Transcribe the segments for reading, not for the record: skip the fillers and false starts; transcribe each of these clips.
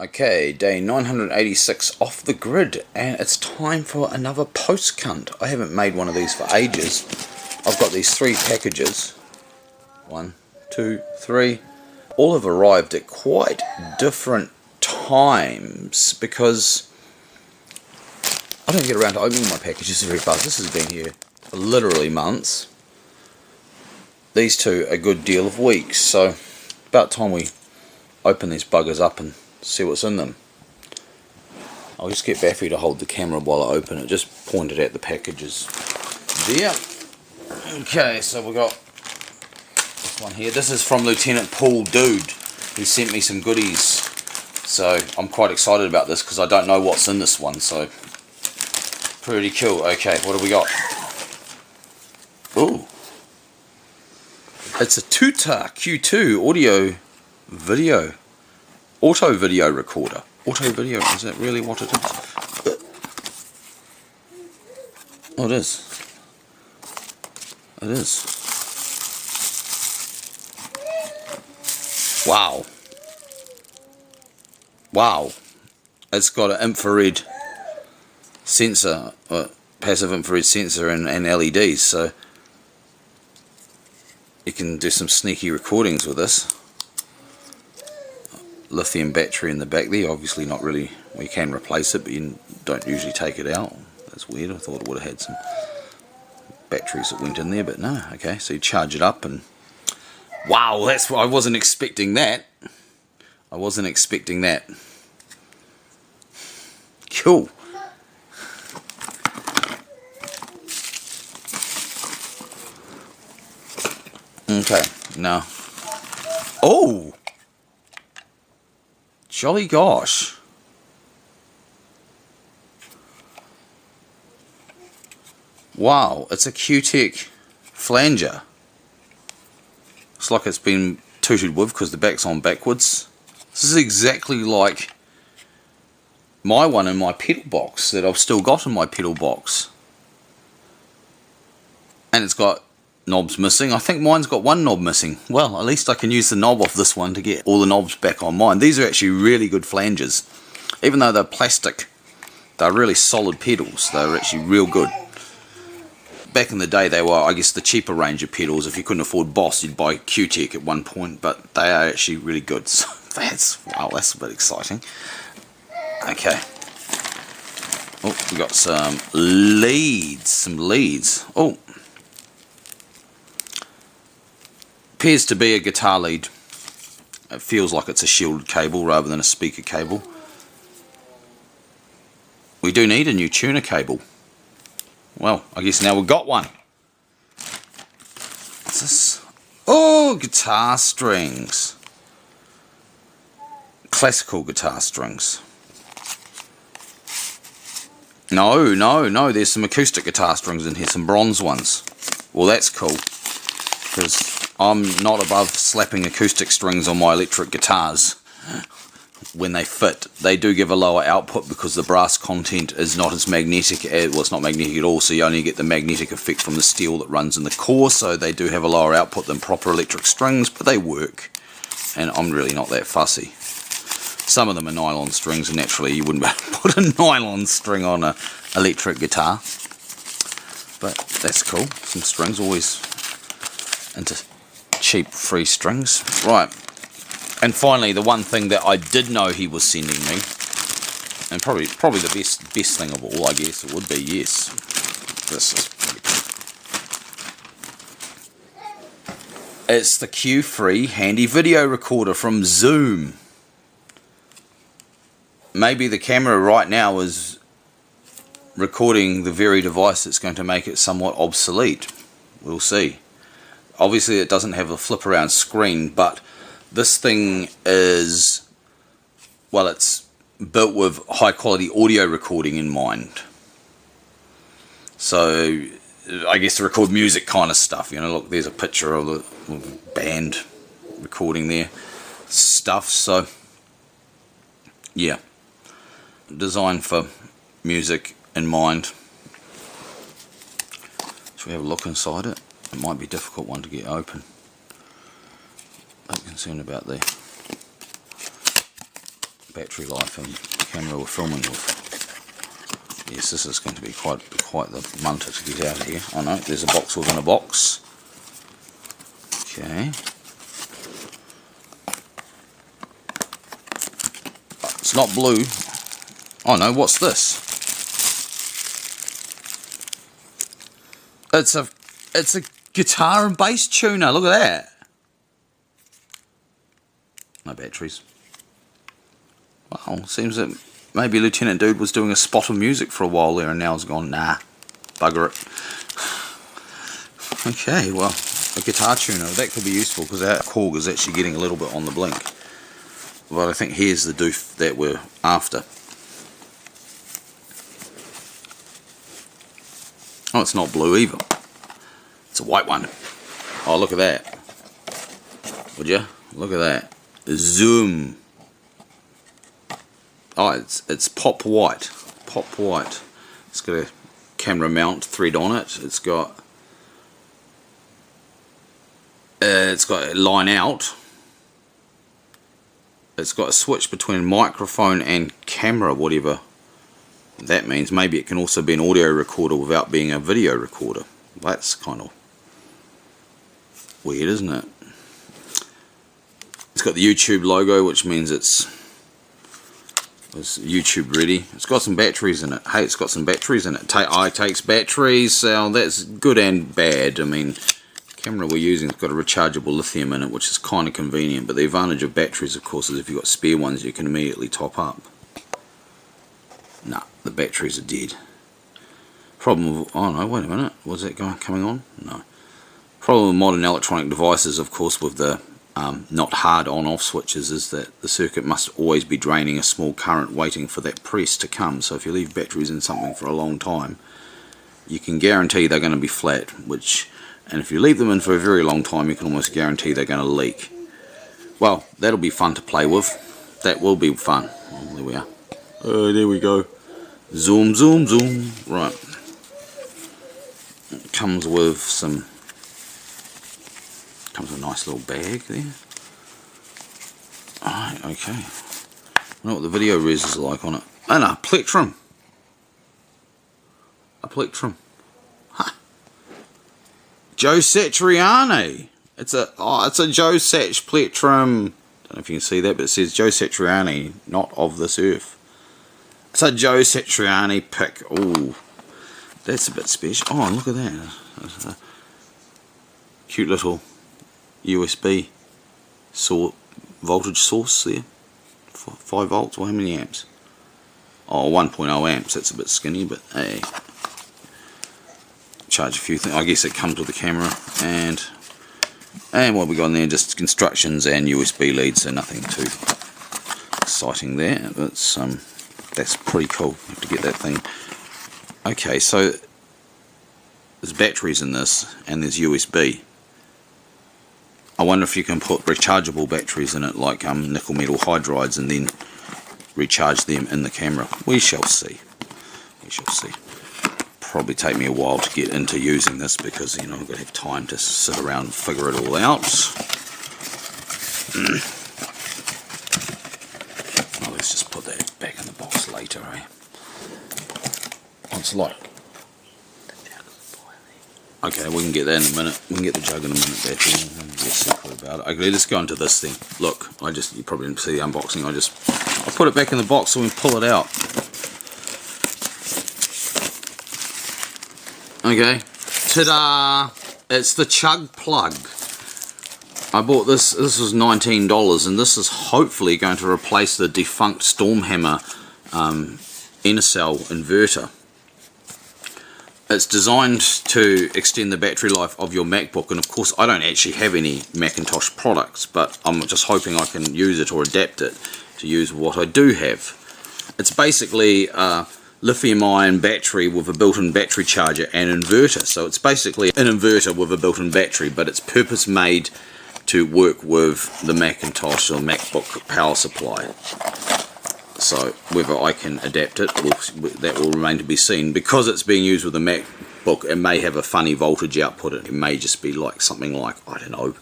Okay, day 986 off the grid, and it's time for another PostKvnt. I haven't made one of these for ages. I've got these 3 packages. 1, 2, 3. All have arrived at quite different times because I don't get around to opening my packages very fast. This has been here for literally months. These 2 a good deal of weeks, so about time we open these buggers up and see what's in them. I'll just get Baffy to hold the camera while I open it. Just pointed at the packages there. Okay, so we got this one here. This is from Lieutenant Paul Dude. He sent me some goodies, so I'm quite excited about this because I don't know what's in this one. So pretty cool. Okay, what do we got? Ooh, it's a Tuta Q2 audio video. Auto video recorder. Auto video, is that really what it is? Oh, it is. It is. Wow. Wow. It's got an infrared sensor, passive infrared sensor and LEDs, so you can do some sneaky recordings with this. Lithium battery in the back there, obviously not really, well, you can replace it but you don't usually take it out. That's weird, I thought it would have had some batteries that went in there, but no. Okay, so you charge it up and wow, that's what I wasn't expecting that. I wasn't expecting that. Cool. Okay, now, oh, jolly gosh. Wow, it's a Q-Tech flanger. Looks like it's been tooted with because the back's on backwards. This is exactly like my one in my pedal box that I've still got in my pedal box. And it's got knobs missing. I think mine's got one knob missing. Well, at least I can use the knob off this one to get all the knobs back on mine. These are actually really good flangers. Even though they're plastic, they're really solid pedals. They're actually real good. Back in the day they were, I guess, the cheaper range of pedals. If you couldn't afford Boss, you'd buy Q-Tech at one point, but they are actually really good. So that's, wow, that's a bit exciting. Okay. Oh, we got some leads. Oh, appears to be a guitar lead. It feels like it's a shielded cable rather than a speaker cable. We do need a new tuner cable. Well, I guess now we've got one. What's this? Oh, guitar strings. Classical guitar strings. No, there's some acoustic guitar strings in here, some bronze ones. Well, that's cool, because I'm not above slapping acoustic strings on my electric guitars when they fit. They do give a lower output because the brass content is not as magnetic, well, it's not magnetic at all, so you only get the magnetic effect from the steel that runs in the core, so they do have a lower output than proper electric strings, but they work, and I'm really not that fussy. Some of them are nylon strings, and naturally you wouldn't be able to put a nylon string on an electric guitar, but that's cool. Some strings, always into cheap free strings. Right, and finally the one thing that I did know he was sending me, and probably the best thing of all, I guess it would be, yes, this is pretty cool. It's the Q3 handy video recorder from Zoom. Maybe the camera right now is recording the very device that's going to make it somewhat obsolete. We'll see. Obviously it doesn't have a flip around screen, but this thing is, well, it's built with high quality audio recording in mind. So I guess to record music kind of stuff, you know, look, there's a picture of the band recording there stuff. So yeah, designed for music in mind. Should we have a look inside it? It might be a difficult one to get open. I'm concerned about the battery life and camera we're filming with. Yes, this is going to be quite the munter to get out of here. Oh no, there's a box within a box. Okay. It's not blue. Oh no, what's this? It's a guitar and bass tuner. Look at that. No batteries. Wow, seems that maybe Lieutenant Dude was doing a spot of music for a while there and now has gone, nah, bugger it. Okay, well, a guitar tuner, that could be useful because our Korg is actually getting a little bit on the blink. But I think here's the doof that we're after. Oh, it's not blue either. It's a white one. Oh, look at that. Would you? Look at that. Zoom. Oh, it's pop white. Pop white. It's got a camera mount thread on it. It's got a line out. It's got a switch between microphone and camera, whatever that means. Maybe it can also be an audio recorder without being a video recorder. That's kind of weird, isn't it? It's got the YouTube logo, which means it's YouTube ready. It's got some batteries in it. Hey, it's got some batteries in it. Takes batteries, so that's good and bad. I mean, the camera we're using has got a rechargeable lithium in it, which is kind of convenient, but the advantage of batteries, of course, is if you've got spare ones, you can immediately top up. Nah, the batteries are dead. Problem with, oh no, wait a minute, was that coming on? No. Problem with modern electronic devices, of course, with the not hard on-off switches, is that the circuit must always be draining a small current waiting for that press to come. So if you leave batteries in something for a long time, you can guarantee they're going to be flat, and if you leave them in for a very long time, you can almost guarantee they're going to leak. Well, that'll be fun to play with. That will be fun. Oh, there we are. Oh, there we go. Zoom, zoom, zoom. Right. It comes with some... comes with a nice little bag there. Alright, okay. I know what the video res is like on it. And a plectrum. A plectrum. Huh. Joe Satriani. It's a Joe Sach plectrum. Don't know if you can see that, but it says Joe Satriani, not of this earth. It's a Joe Satriani pick. Oh, that's a bit special. Oh, look at that. That's a cute little USB voltage source there. 5 volts. Well, how many amps? Oh, 1.0 amps. That's a bit skinny, but hey. Charge a few things. I guess it comes with the camera. And what we got in there, just instructions and USB leads, so nothing too exciting there. But that's pretty cool. You have to get that thing. Okay, so there's batteries in this, and there's USB. I wonder if you can put rechargeable batteries in it, like nickel metal hydrides, and then recharge them in the camera. We shall see. We shall see. Probably take me a while to get into using this because, you know, I've got to have time to sit around and figure it all out. Well, let's just put that back in the box later, eh? What's like? Okay, we can get that in a minute. We can get the jug in a minute back in. Get simple about it. Okay, let's go into this thing. Look, you probably didn't see the unboxing. I put it back in the box so we can pull it out. Okay, ta-da! It's the Chug Plug. I bought this was $19, and this is hopefully going to replace the defunct Stormhammer Intercell inverter. It's designed to extend the battery life of your MacBook, and of course I don't actually have any Macintosh products, but I'm just hoping I can use it or adapt it to use what I do have. It's basically a lithium-ion battery with a built-in battery charger and inverter. So it's basically an inverter with a built-in battery, but it's purpose-made to work with the Macintosh or MacBook power supply. So whether I can adapt it, that will remain to be seen. Because it's being used with a MacBook, it may have a funny voltage output. It may just be like something like, I don't know,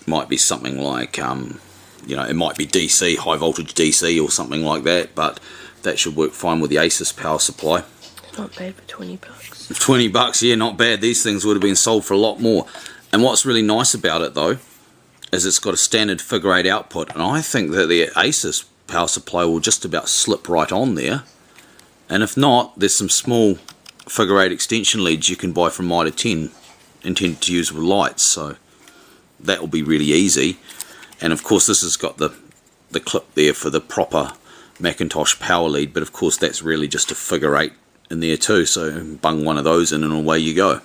might be something like you know, it might be DC, high voltage DC or something like that, but that should work fine with the Asus power supply. Not bad for 20 bucks. 20 bucks, yeah, not bad. These things would have been sold for a lot more. And what's really nice about it though is it's got a standard figure 8 output, and I think that the Asus power supply will just about slip right on there. And if not, there's some small figure 8 extension leads you can buy from Mitre 10 intended to use with lights, so that will be really easy. And of course this has got the clip there for the proper Macintosh power lead, but of course that's really just a figure 8 in there too, so bung one of those in and away you go.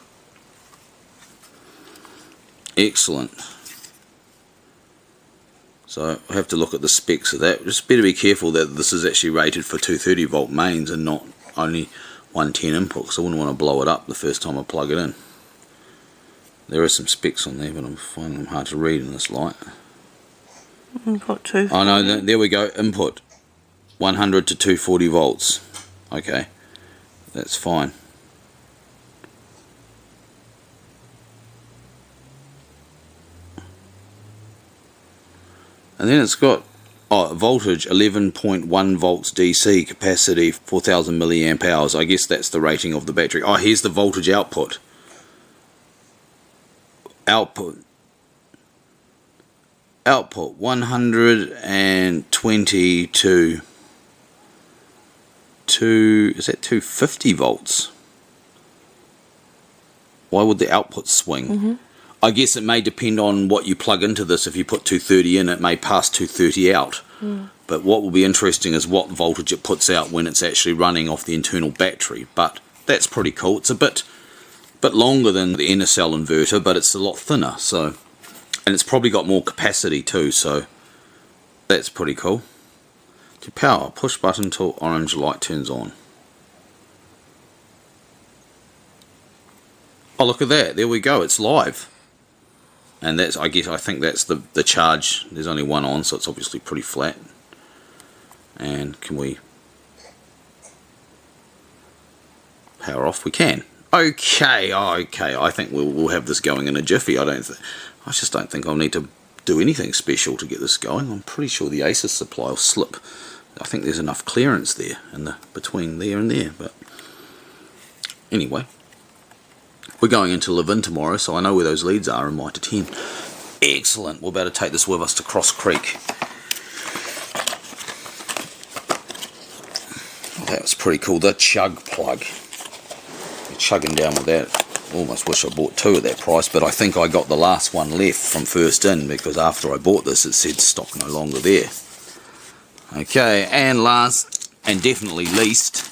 Excellent. So I have to look at the specs of that. Just better be careful that this is actually rated for 230 volt mains and not only 110 input, because I wouldn't want to blow it up the first time I plug it in. There are some specs on there, but I'm finding them hard to read in this light. Got 240. Oh no, there we go. Input 100 to 240 volts. Okay, that's fine. And then it's got voltage 11.1 volts DC, capacity 4000 milliamp hours. I guess that's the rating of the battery. Oh, here's the voltage output. Output 120 to is that 250 volts? Why would the output swing? I guess it may depend on what you plug into this. If you put 230 in, it may pass 230 out. But what will be interesting is what voltage it puts out when it's actually running off the internal battery. But that's pretty cool. It's a bit longer than the inner cell inverter, but it's a lot thinner. So, and it's probably got more capacity too. So that's pretty cool. To power, push button till orange light turns on. Oh, look at that! There we go. It's live. And that's, I think that's the charge. There's only one on, so it's obviously pretty flat. And can we power off? We can. Okay, okay. I think we'll have this going in a jiffy. I just don't think I'll need to do anything special to get this going. I'm pretty sure the Asus supply will slip. I think there's enough clearance there in between there and there. But anyway. We're going into Levin tomorrow, so I know where those leads are in Mitre 10. Excellent. We're about to take this with us to Cross Creek. That was pretty cool. The Chug Plug. You're chugging down with that. Almost wish I bought 2 at that price, but I think I got the last one left from first in, because after I bought this it said stock no longer there. Okay, and last and definitely least,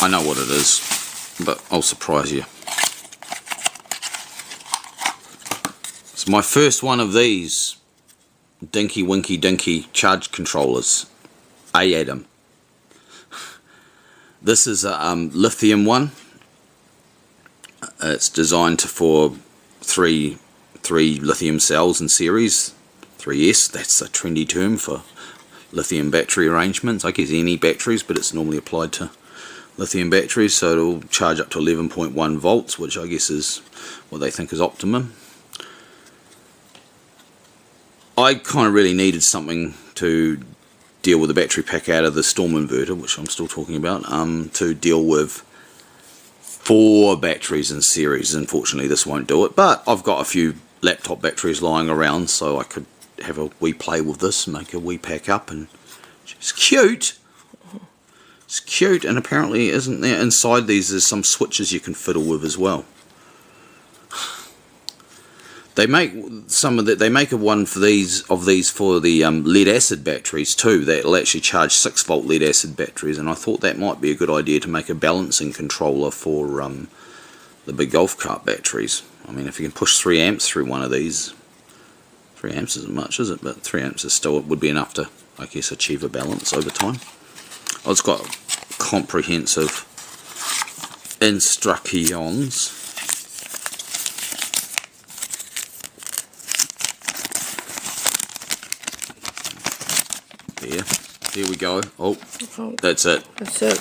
I know what it is, but I'll surprise you. It's my first one of these Dinky Winky Dinky charge controllers. A-Atom. This is a lithium one. It's designed for three lithium cells in series. 3S, that's a trendy term for lithium battery arrangements. I guess any batteries, but it's normally applied to lithium batteries, so it'll charge up to 11.1 volts, which I guess is what they think is optimum. I kind of really needed something to deal with the battery pack out of the storm inverter, which I'm still talking about, to deal with 4 batteries in series. Unfortunately this won't do it, but I've got a few laptop batteries lying around, so I could have a wee play with this and make a wee pack up, and it's cute. It's cute, and apparently isn't there inside these there's some switches you can fiddle with as well. They make one for these for the lead acid batteries too. That'll actually charge 6 volt lead acid batteries, and I thought that might be a good idea to make a balancing controller for the big golf cart batteries. I mean, if you can push 3 amps through one of these, 3 amps isn't much, is it? But 3 amps is still, it would be enough to, I guess, achieve a balance over time. Oh, it's got comprehensive instructions. Here we go. Oh, Oh, that's it. that's it.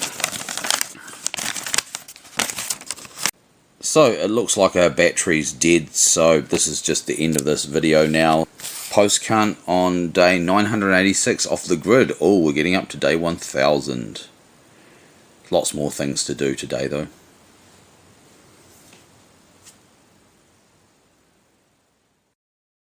So it looks like our battery's dead, so this is just the end of this video now. PostKvnt on day 986 off the grid. Oh, we're getting up to day 1000. Lots more things to do today though.